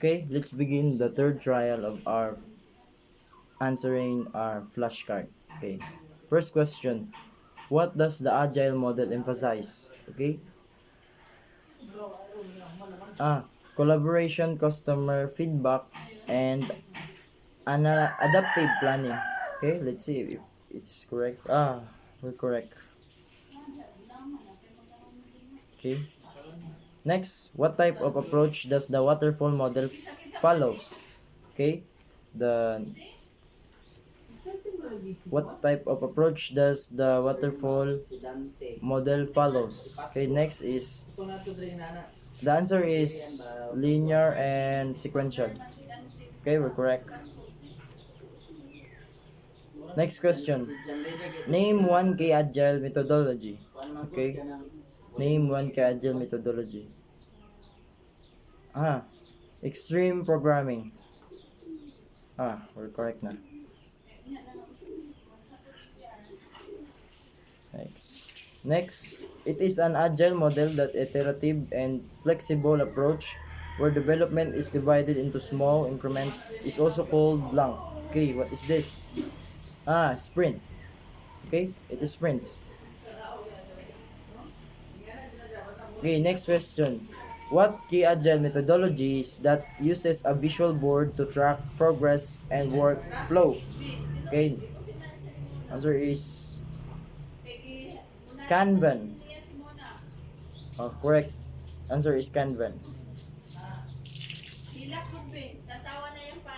Okay, let's begin the third trial of our answering our flashcard. Okay, first question. What does the agile model emphasize? Okay. Collaboration, customer feedback, and adaptive planning. Okay, let's see if it's correct. We're correct. Okay. Next, what type of approach does the waterfall model follows? Okay. The What type of approach does the waterfall model follows? Okay, next is the answer is linear and sequential. Okay, we're correct. Next question. Name one key agile methodology. Okay. Name one key agile methodology. Extreme programming. We're correct na. Next, it is an agile model that iterative and flexible approach where development is divided into small increments is also called blank. Okay, what is this? Sprint. Okay, it is sprints. Okay, next question. What key agile methodologies that uses a visual board to track progress and workflow? Okay, answer is Kanban. Correct. Answer is Kanban.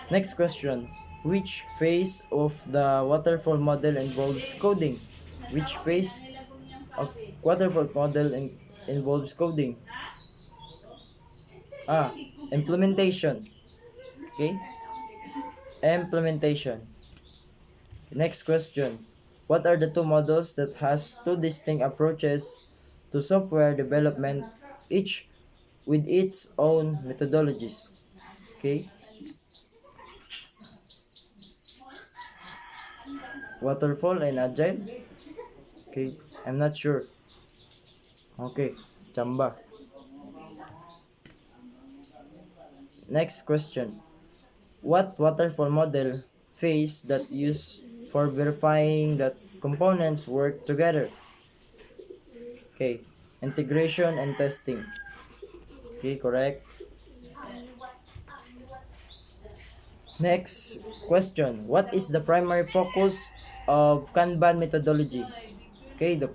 Next question. Which phase of the waterfall model involves coding? Which phase of waterfall model involves coding? Implementation. Okay. Implementation. Next question. What are the two models that has two distinct approaches to software development, each with its own methodologies? Okay. Waterfall and agile. Okay. I'm not sure. Okay. Chamba. Next question. What waterfall model phase that used for verifying that components work together? Okay. Integration and testing. Okay, correct. Next question. What is the primary focus of Kanban methodology? Okay, the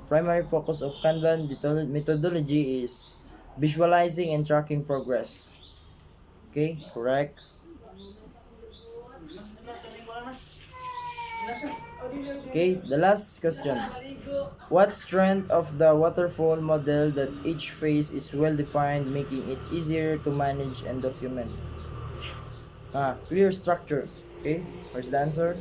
primary focus of Kanban methodology is visualizing and tracking progress. Okay, correct. Okay, the last question. What strength of the waterfall model that each phase is well defined, making it easier to manage and document? Clear structure. Okay, where's the answer?